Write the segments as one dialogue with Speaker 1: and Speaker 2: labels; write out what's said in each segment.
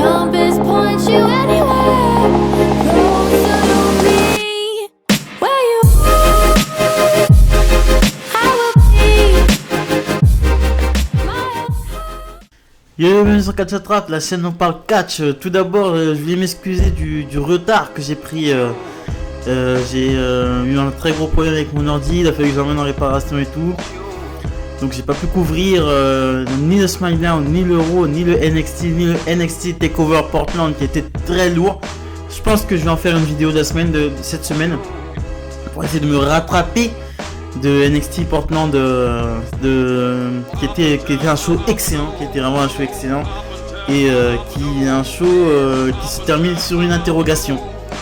Speaker 1: compass points you anywhere. Closer to me. Where you are, I will be.
Speaker 2: Yo, bienvenue sur Catch Attrape, la chaîne où on parle catch. Tout d'abord, je voulais m'excuser du retard que j'ai pris. J'ai eu un très gros problème avec mon ordi, il a fallu que j'emmène en réparation et tout. Donc j'ai pas pu couvrir ni le SmackDown, ni le Raw, ni le NXT, ni le NXT TakeOver Portland qui était très lourd. Je pense que je vais en faire une vidéo de la semaine, de cette semaine, pour essayer de me rattraper de NXT Portland, qui était un show excellent, qui était vraiment un show excellent, et qui est un show qui se termine sur une interrogation.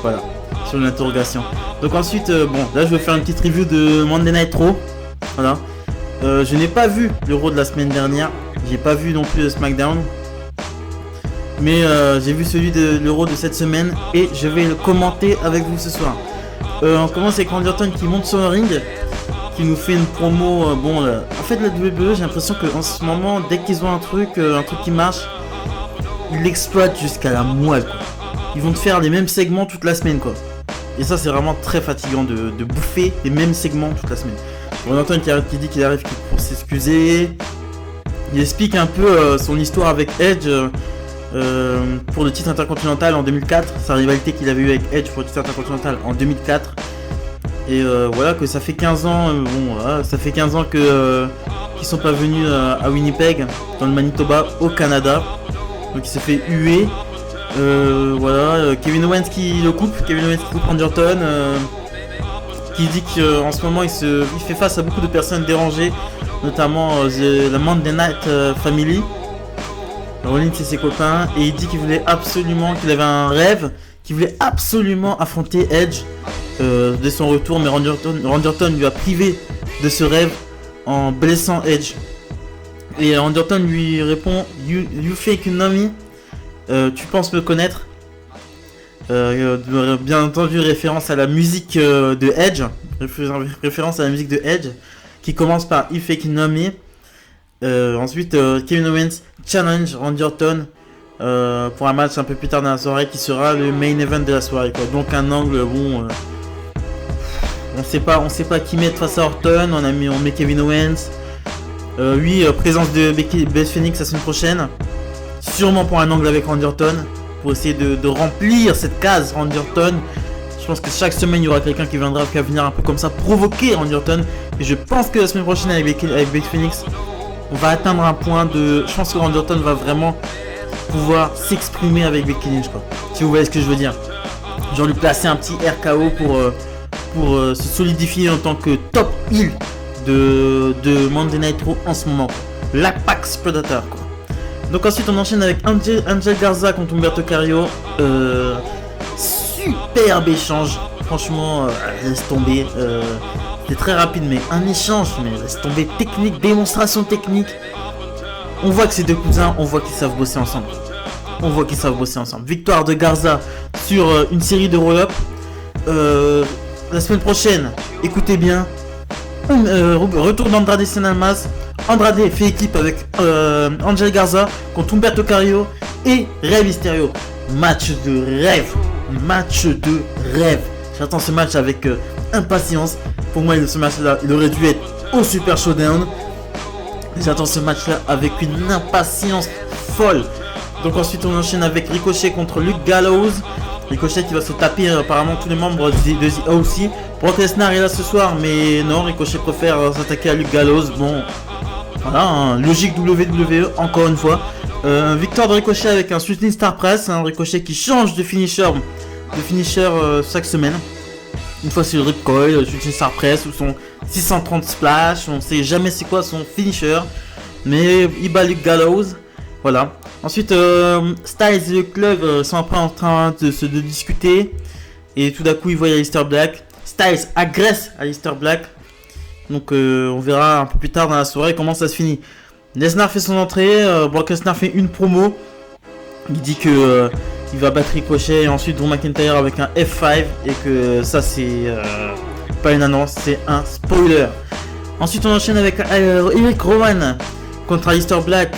Speaker 2: Voilà, sur une interrogation. Donc ensuite, bon, là je vais faire une petite review de Monday Night Raw. Voilà. Je n'ai pas vu le Raw de la semaine dernière, j'ai pas vu non plus le SmackDown, mais j'ai vu celui de l'Euro de cette semaine et je vais le commenter avec vous ce soir. On commence avec Randy Orton qui monte sur le ring, qui nous fait une promo. En fait la WWE, j'ai l'impression qu'en ce moment, dès qu'ils ont un truc qui marche, ils l'exploitent jusqu'à la moelle, quoi. Ils vont te faire les mêmes segments toute la semaine, quoi. Et ça c'est vraiment très fatigant de bouffer les mêmes segments toute la semaine. Randy Orton qui dit qu'il arrive pour s'excuser. Il explique un peu son histoire avec Edge pour le titre intercontinental en 2004. Sa rivalité qu'il avait eu avec Edge pour le titre intercontinental en 2004. Et voilà, que ça fait 15 ans, ça fait 15 ans qu'ils sont pas venus à Winnipeg, dans le Manitoba, au Canada. Donc il se fait huer. Kevin Owens qui le coupe, Randy Orton. Qui dit qu'en ce moment il fait face à beaucoup de personnes dérangées, notamment la Monday Night Family, Rollins et ses copains, et il dit qu'il avait un rêve, qu'il voulait absolument affronter Edge dès son retour, mais Randy Orton lui a privé de ce rêve en blessant Edge. Et Randy Orton lui répond you fake know me, tu penses me connaître. Bien entendu, référence à la musique de Edge, référence à la musique de Edge, qui commence par If Fake Know Me. Ensuite, Kevin Owens challenge Randy Orton pour un match un peu plus tard dans la soirée, qui sera le main event de la soirée, quoi. Donc un angle, on sait pas qui mettre face à Orton. On met Kevin Owens. Présence de Beth Phoenix la semaine prochaine, sûrement pour un angle avec Randy Orton, pour essayer de remplir cette case Randy Orton. Je pense que chaque semaine il y aura quelqu'un qui va venir un peu comme ça provoquer Randy Orton. Et je pense que la semaine prochaine avec Beth Phoenix, on va atteindre un point de... Je pense que Randy Orton va vraiment pouvoir s'exprimer avec Becky Lynch, quoi. Si vous voyez ce que je veux dire. Genre lui placer un petit RKO pour se solidifier en tant que top heel de Monday Night Raw en ce moment, quoi. L'Apex Predator, quoi. Donc ensuite on enchaîne avec Angel Garza contre Humberto Carrillo. Superbe échange. Franchement, laisse tomber. C'était très rapide, mais un échange, mais laisse tomber, technique, démonstration technique. On voit que ces deux cousins, on voit qu'ils savent bosser ensemble. Victoire de Garza sur une série de roll-up. La semaine prochaine, écoutez bien, retour d'Andrade Cien Almas. Andrade fait équipe avec Angel Garza contre Humberto Carrillo et Rey Mysterio. Match de rêve. J'attends ce match avec impatience. Pour moi, ce match-là, il aurait dû être au Super Showdown. J'attends ce match-là avec une impatience folle. Donc ensuite, on enchaîne avec Ricochet contre Luke Gallows. Ricochet qui va se taper apparemment tous les membres de The OC. Brock Lesnar est là ce soir, mais non, Ricochet préfère s'attaquer à Luke Gallows. Bon, voilà, hein, logique WWE encore une fois. Victoire de Ricochet avec un Shooting Star Press, un Ricochet qui change de finisher chaque semaine. Une fois c'est le Ripcoil, le Shooting Star Press ou son 630 Splash, on sait jamais c'est quoi son finisher, mais il bat Luke Gallows. Voilà. Ensuite, Styles et le club sont après en train de discuter, et tout d'un coup ils voient Aleister Black. Styles agresse Aleister Black. Donc on verra un peu plus tard dans la soirée comment ça se finit. Lesnar fait son entrée, Brock Lesnar fait une promo. Il dit que il va battre Ricochet et ensuite Drew McIntyre avec un F5, et que ça c'est pas une annonce, c'est un spoiler. Ensuite on enchaîne avec Eric Rowan contre Aleister Black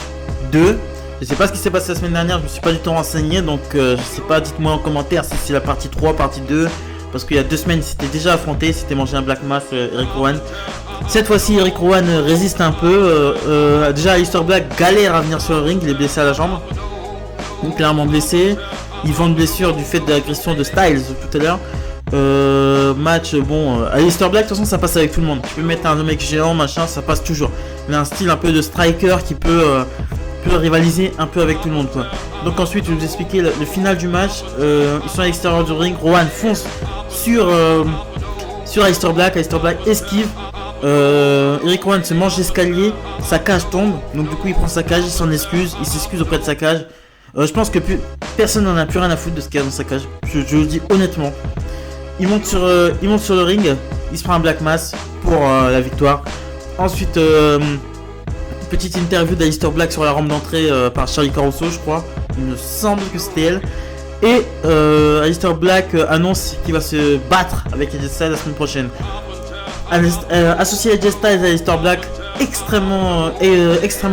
Speaker 2: 2. Je sais pas ce qui s'est passé la semaine dernière, je me suis pas du tout renseigné, donc je sais pas, dites-moi en commentaire si c'est la partie 3, partie 2. Parce qu'il y a 2 semaines, il s'était déjà affronté, il s'était mangé un Black Mass, Eric Rowan. Cette fois-ci, Eric Rowan résiste un peu. Déjà, Aleister Black galère à venir sur le ring, il est blessé à la jambe. Donc clairement blessé. Il vend une blessure du fait de l'agression de Styles tout à l'heure. Match, bon, Aleister Black, de toute façon, ça passe avec tout le monde. Tu peux mettre un mec géant, machin, ça passe toujours. Il a un style un peu de striker qui peut rivaliser un peu avec tout le monde, quoi. Donc ensuite, je vais vous expliquer le final du match. Ils sont à l'extérieur du ring. Rowan fonce sur Aleister Black. Aleister Black esquive. Eric Rowan se mange l'escalier. Sa cage tombe. Donc du coup, il prend sa cage, il s'en excuse. Il s'excuse auprès de sa cage. Je pense que personne n'en a plus rien à foutre de ce qu'il y a dans sa cage. Je le dis honnêtement. Il monte sur le ring. Il se prend un Black Mass pour la victoire. Ensuite, petite interview d'Aleister Black sur la rampe d'entrée par Charlie Caruso, je crois. Il me semble que c'était elle. Et Aleister Black annonce qu'il va se battre avec AJ Styles la semaine prochaine. Associé à AJ Styles, Aleister Black, extrêmement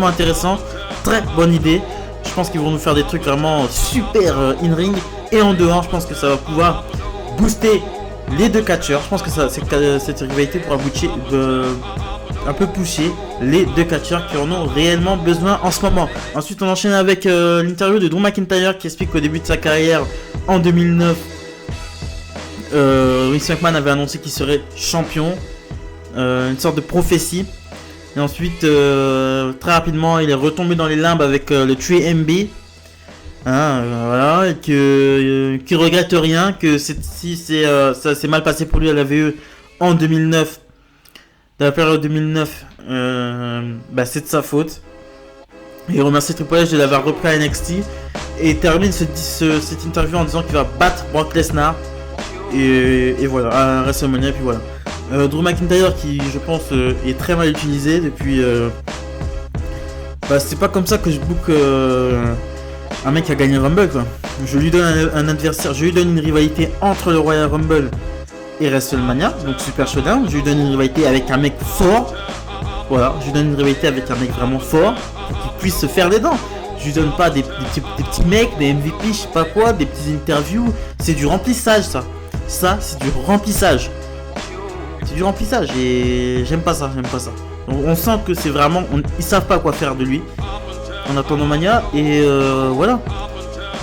Speaker 2: intéressant. Très bonne idée. Je pense qu'ils vont nous faire des trucs vraiment super in-ring. Et en dehors, je pense que ça va pouvoir booster les deux catcheurs. Je pense que cette rivalité pourra un peu pousser les deux catcheurs qui en ont réellement besoin en ce moment. Ensuite, on enchaîne avec l'interview de Drew McIntyre qui explique qu'au début de sa carrière, en 2009, Vince McMahon avait annoncé qu'il serait champion. Une sorte de prophétie. Et ensuite, très rapidement, il est retombé dans les limbes avec le 3MB. Voilà, et qu'il regrette rien, que si ça s'est mal passé pour lui à la VE en 2009, dans la période 2009, c'est de sa faute. Il remercie Triple H de l'avoir repris à NXT et termine cette interview en disant qu'il va battre Brock Lesnar et voilà, à WrestleMania, et puis voilà. Drew McIntyre qui, je pense, est très mal utilisé depuis. C'est pas comme ça que je book un mec qui a gagné Rumble, quoi. Je lui donne un adversaire, je lui donne une rivalité entre le Royal Rumble et WrestleMania, donc Super Showdown. Je lui donne une rivalité avec un mec fort. Voilà, je lui donne une rivalité avec un mec vraiment fort pour qu'il puisse se faire les dents. Je lui donne pas des petits mecs, des MVP, je sais pas quoi, des petites interviews. C'est du remplissage, ça. Ça, c'est du remplissage. C'est du remplissage et j'aime pas ça. On sent que c'est vraiment, ils savent pas quoi faire de lui en attendant Mania et voilà.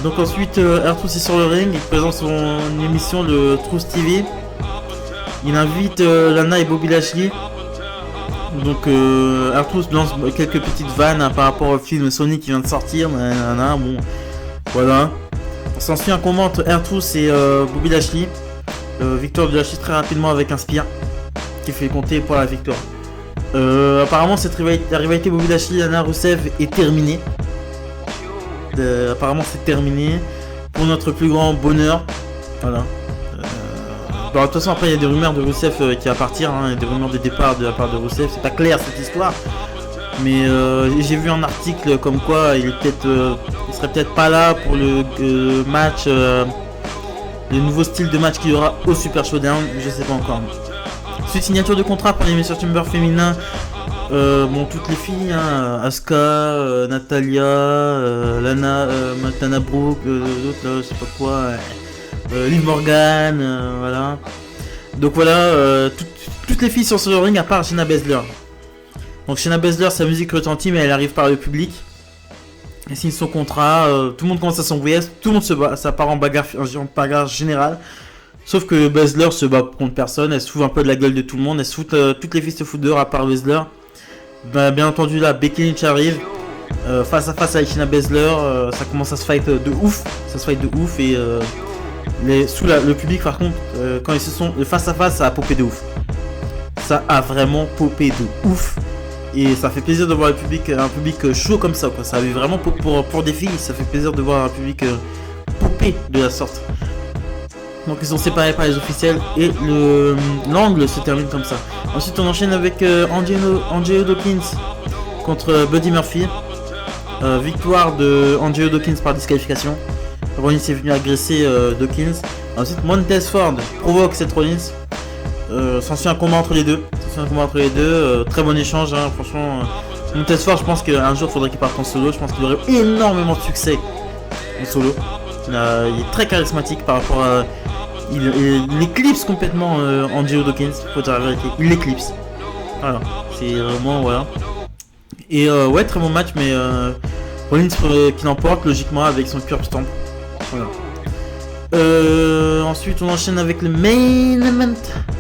Speaker 2: Donc ensuite, R-Truth est sur le ring, il présente son émission de Truth TV. Il invite Lana et Bobby Lashley. Donc R-Truth lance quelques petites vannes par rapport au film Sonic qui vient de sortir. Bon, voilà. On s'ensuit un combat entre R-Truth et Bobby Lashley. Victoire de Lashley très rapidement avec un spear qui fait compter pour la victoire. Apparemment la rivalité Bobby Lashley Lana Rusev est terminée. Apparemment c'est terminé pour notre plus grand bonheur. Voilà. De toute façon après il y a des rumeurs de Rusev qui va partir, il y a des rumeurs de départ de la part de Rusev, c'est pas clair cette histoire. Mais j'ai vu un article comme quoi il serait peut-être pas là pour le match, le nouveau style de match qu'il y aura au Super Showdown, je sais pas encore. Suite signature de contrat pour les Messieurs Chamber féminins. Toutes les filles, Asuka, Natalia, Lana, Montana Brooke, d'autres là, je sais pas quoi, Liv Morgan, voilà. Donc voilà, toutes les filles sont sur le ring à part Shayna Baszler. Donc Shayna Baszler, sa musique retentit, mais elle arrive par le public. Elle signe son contrat, tout le monde commence à s'embrouiller, tout le monde se bat, ça part en bagarre générale. Sauf que Baszler se bat contre personne, elle se fout un peu de la gueule de tout le monde, toutes les filles se foutent dehors à part Baszler. Bien entendu là, Becky Lynch arrive, face à face avec Shayna Baszler, ça commence à se fight de ouf, et le public par contre, quand ils se sont face à face, ça a popé de ouf. Ça a vraiment popé de ouf. Et ça fait plaisir de voir un public chaud comme ça, quoi. Ça avait vraiment pour des filles, ça fait plaisir de voir un public popé de la sorte. Donc ils sont séparés par les officiels et l'angle se termine comme ça. Ensuite on enchaîne avec Angelo Dawkins contre Buddy Murphy. Victoire de Angelo Dawkins par disqualification. Rollins est venu agresser Dawkins. Ensuite Montez Ford provoque Seth Rollins. S'ensuit un combat entre les deux. Très bon échange, franchement. Montez-Fort, je pense qu'un jour il faudrait qu'il parte en solo. Je pense qu'il aurait énormément de succès en solo. Il est très charismatique par rapport à. Il éclipse complètement Angelo Dawkins, faut dire la vérité. Il l'éclipse. Voilà, c'est vraiment. Voilà. Et ouais, très bon match, mais Rollins qui l'emporte logiquement avec son curb stomp. Voilà. Ensuite, on enchaîne avec le main event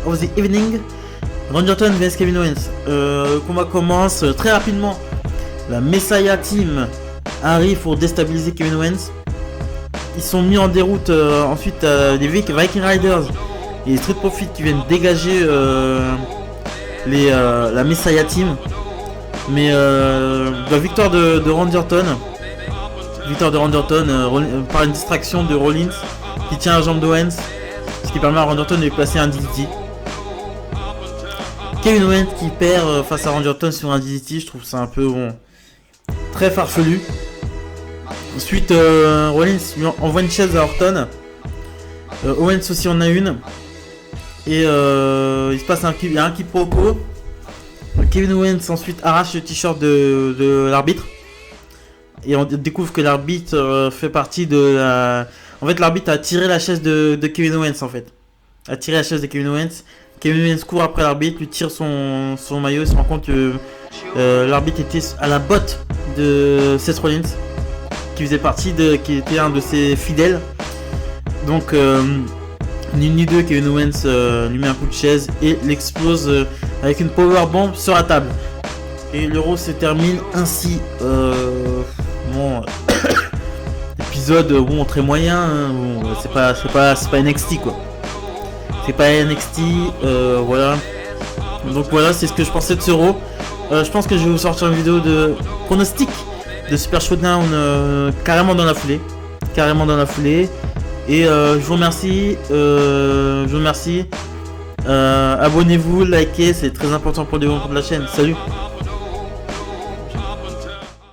Speaker 2: of the evening. Randy Orton vs Kevin Owens. Le combat commence très rapidement. La Messiah Team arrive pour déstabiliser Kevin Owens. Ils sont mis en déroute ensuite les Viking Riders et les Street Profits qui viennent dégager la Messiah Team. Mais la victoire de Randy Orton. Victoire de Randy Orton par une distraction de Rollins qui tient la jambe d'Owens. Ce qui permet à Randy Orton de lui placer un DDT. Kevin Owens qui perd face à Randy Orton sur un DDT. Je trouve ça un peu bon, très farfelu. Ensuite, Rollins lui envoie une chaise à Orton. Owens aussi en a une. Et il se passe il y a un quiproquo. Kevin Owens ensuite arrache le t-shirt de l'arbitre. Et on découvre que l'arbitre fait partie de la... En fait, l'arbitre a tiré la chaise de Kevin Owens en fait. A tiré la chaise de Kevin Owens. Kevin Owens court après l'arbitre, lui tire son maillot. Il se rend compte que l'arbitre était à la botte de Seth Rollins. Qui était un de ses fidèles. Donc ni une ni deux, Kevin Owens lui met un coup de chaise et l'explose avec une powerbomb sur la table. Et l'Euro se termine ainsi. Bon, épisode bon très moyen. Hein, bon, c'est pas NXT quoi. C'est pas NXT. Voilà. Donc voilà, c'est ce que je pensais de ce Euro. Je pense que je vais vous sortir une vidéo de pronostic de Super Showdown carrément dans la foulée. Et je vous remercie. Abonnez-vous, likez, c'est très important pour le développement de la chaîne. Salut.